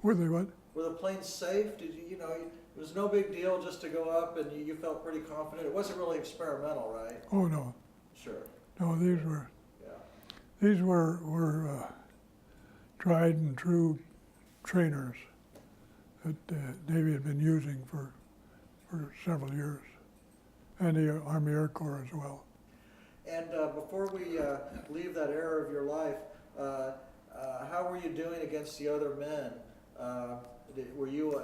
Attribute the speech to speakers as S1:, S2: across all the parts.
S1: Were they what?
S2: Were the planes safe? Did you, it was no big deal just to go up and you felt pretty confident? It wasn't really experimental, right?
S1: Oh, no.
S2: Sure.
S1: No, these were,
S2: Yeah.
S1: these were tried and true trainers that the Navy had been using for several years, and the Army Air Corps as well.
S2: And before we leave that era of your life, how were you doing against the other men? Were you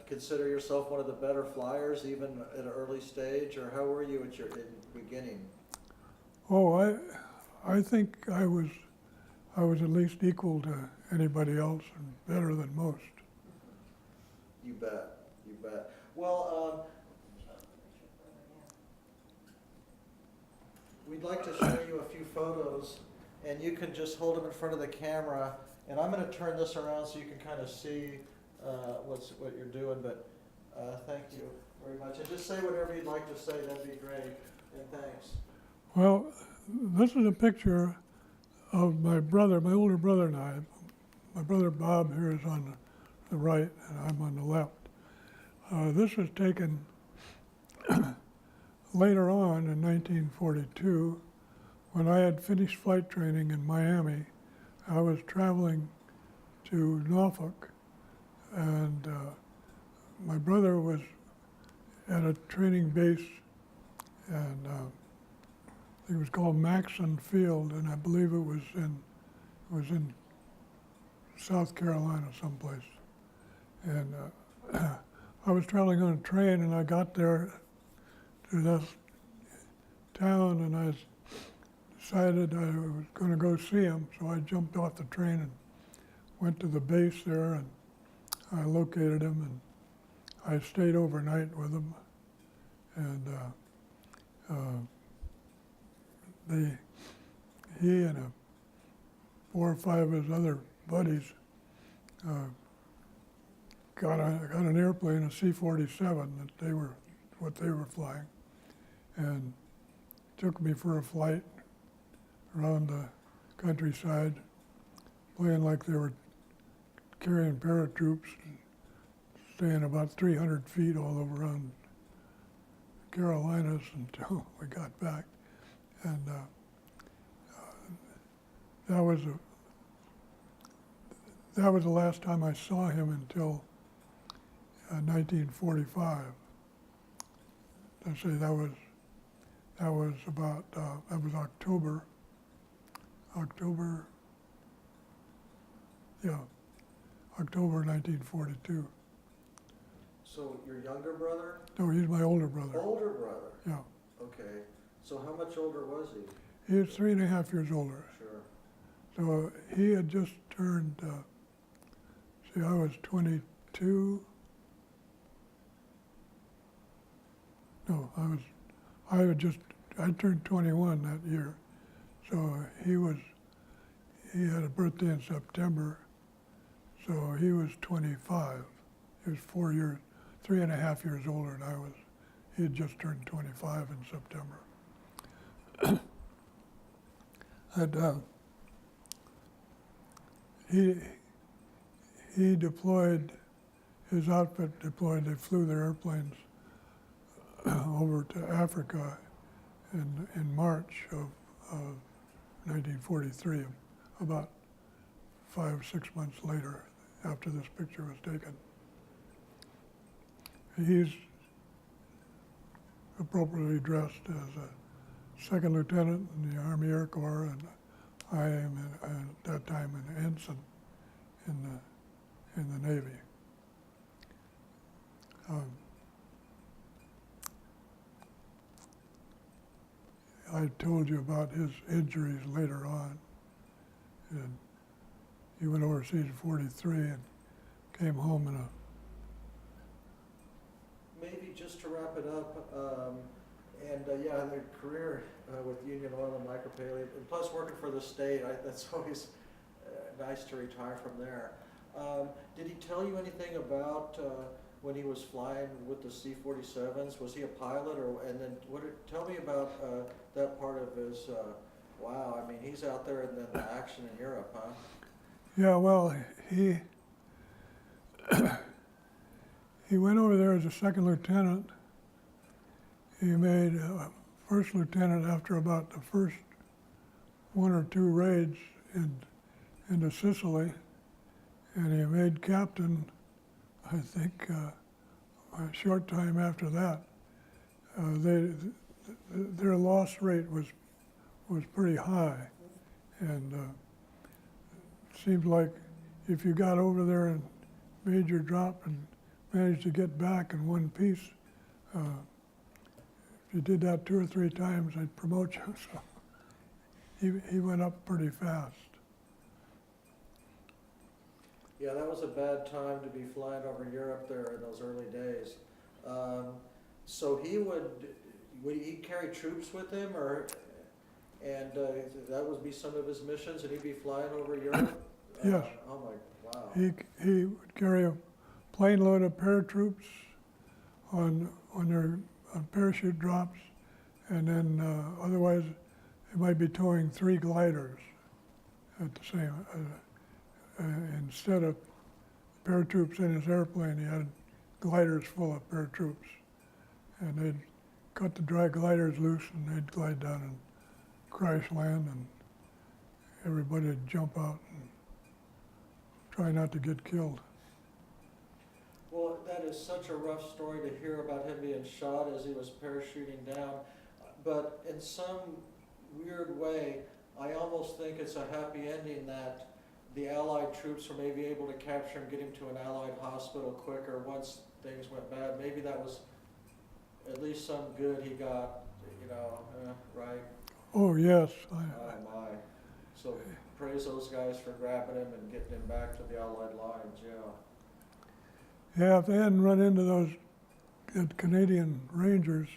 S2: consider yourself one of the better flyers even at an early stage, or how were you at your beginning?
S1: Oh, I think I was at least equal to anybody else and better than most.
S2: You bet, you bet. Well, we'd like to show you a few photos, and you can just hold them in front of the camera, and I'm going to turn this around so you can kind of see what you're doing, but thank you very much. And just say whatever you'd like to say, that'd be great, and thanks.
S1: Well, this is a picture of my brother, my older brother and I. My brother Bob here is on the right, and I'm on the left. This was taken later on in 1942, when I had finished flight training in Miami. I was traveling to Norfolk, and my brother was at a training base, and it was called Maxson Field, and I believe it was in South Carolina someplace. And I was traveling on a train, and I got there to this town, and I decided I was going to go see him, so I jumped off the train and went to the base there, and I located him, and I stayed overnight with him, and he and 4 or 5 of his other buddies got an airplane, a C-47, what they were flying, and took me for a flight around the countryside, playing like they were carrying paratroops, staying about 300 feet all over around Carolinas until we got back. And that was the last time I saw him until 1945. Let's say that was about that was October 1942.
S2: So your younger brother?
S1: No, he's my older brother.
S2: Older brother?
S1: Yeah.
S2: Okay. So how much older was he?
S1: He was 3.5 years older.
S2: Sure.
S1: So he had just turned, see, I was 22. No, I turned 21 that year. So he had a birthday in September, so he was 25. He was 3.5 years older than I was. He had just turned 25 in September. And he deployed, his outfit deployed, they flew their airplanes over to Africa in March of 1943, about 5 or 6 months later after this picture was taken. He's appropriately dressed as a second lieutenant in the Army Air Corps, and I am at that time an ensign in the Navy. I told you about his injuries later on, and he went overseas in '43 and came home in a.
S2: Maybe just to wrap it up, yeah, their career with Union Oil and Micropaley, and plus working for the state, that's always nice to retire from there. Did he tell you anything about when he was flying with the C-47s? Was he a pilot, and then tell me about that part of his, wow, I mean, he's out there and then the action in Europe, huh?
S1: Yeah, well, he he went over there as a second lieutenant. He made first lieutenant after about the first one or two raids into Sicily, and he made captain, I think, a short time after that. Their loss rate was pretty high, and it seems like if you got over there and made your drop and managed to get back in one piece, if you did that 2 or 3 times, they'd promote you. So he went up pretty fast.
S2: Yeah, that was a bad time to be flying over Europe there in those early days. So would he carry troops with him, and that would be some of his missions, and he'd be flying over Europe?
S1: Yes.
S2: Oh my, wow.
S1: He would carry a plane load of paratroops on their parachute drops, and then otherwise he might be towing 3 gliders at the same. Instead of paratroops in his airplane, he had gliders full of paratroops, and they'd cut the dry gliders loose, and they'd glide down and crash land, and everybody would jump out and try not to get killed.
S2: Well, that is such a rough story to hear about him being shot as he was parachuting down, but in some weird way, I almost think it's a happy ending that the Allied troops were maybe able to capture him, get him to an Allied hospital quicker once things went bad. Maybe that was at least some good he got, right?
S1: Oh, yes.
S2: Oh my. So praise those guys for grabbing him and getting him back to the Allied lines, yeah.
S1: Yeah, if they hadn't run into those Canadian Rangers,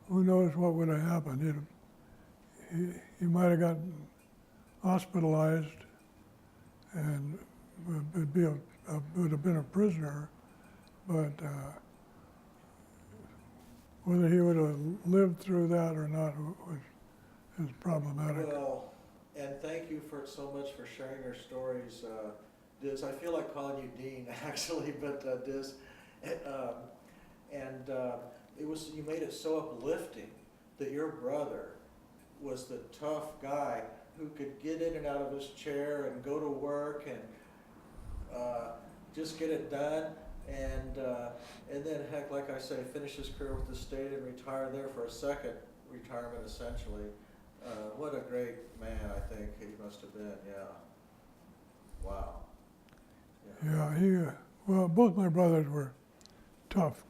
S1: who knows what would have happened. He might have gotten hospitalized and would have been a prisoner, but whether he would have lived through that or not is problematic.
S2: Well, and thank you so much for sharing your stories, Diz. I feel like calling you Dean actually, but Diz, you made it so uplifting that your brother was the tough guy who could get in and out of his chair and go to work and just get it done, and then heck, like I say, finish his career with the state and retire there for a second retirement essentially. What a great man I think he must have been. Yeah. Wow.
S1: Yeah, well, both my brothers were tough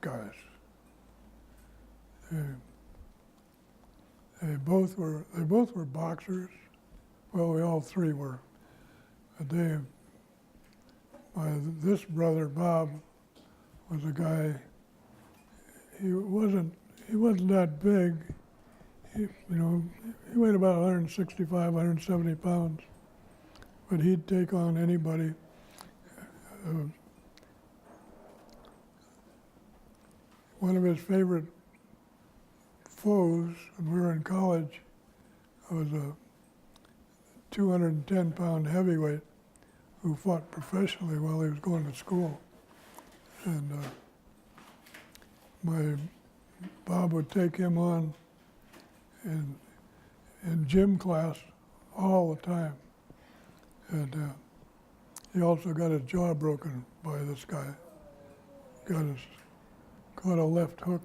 S1: guys. They both were boxers. Well, we all 3 were. This brother Bob was a guy. He wasn't that big. He weighed about 165, 170 pounds, but he'd take on anybody. One of his favorite foes when we were in college was a 210-pound heavyweight who fought professionally while he was going to school. And my Bob would take him on in gym class all the time. And he also got his jaw broken by this guy. Caught a left hook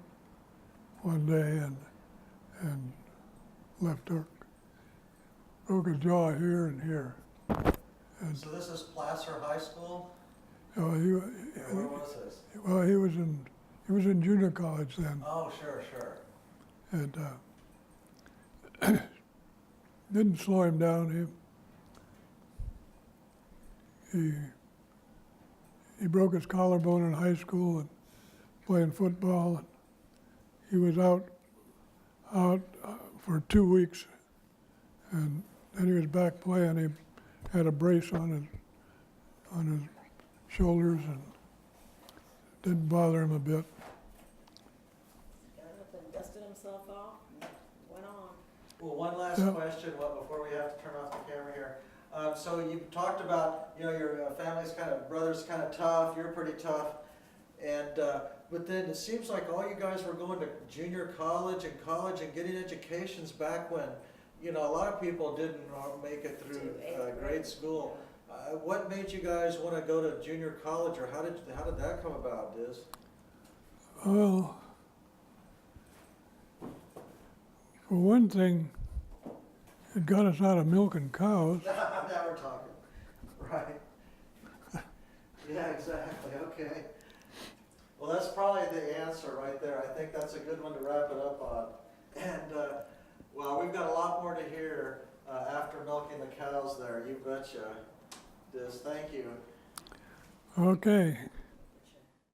S1: one day and left hook. Broke his jaw here and here. And
S2: So this is Placer High School?
S1: where
S2: was this?
S1: Well, he was in junior college then,
S2: Oh, sure.
S1: and didn't slow him down. He broke his collarbone in high school and playing football. And he was out for 2 weeks, and then he was back playing. He had a brace on his shoulders, and didn't bother him a bit.
S3: Got up and dusted himself off and went on.
S2: Well, one last question before we have to turn off the camera here. So you talked about, you know, your family's kind of, brother's kind of tough, you're pretty tough. And, but then it seems like all you guys were going to junior college and getting educations back when, you know, a lot of people didn't make it through grade school. What made you guys want to go to junior college, or how did that come about, Diz?
S1: Well, for one thing, it got us out of milking cows.
S2: Now we're talking. Right. Yeah, exactly. Okay. Well, that's probably the answer right there. I think that's a good one to wrap it up on. And, well, we've got a lot more to hear after milking the cows there. You betcha. Diz, thank you.
S1: Okay.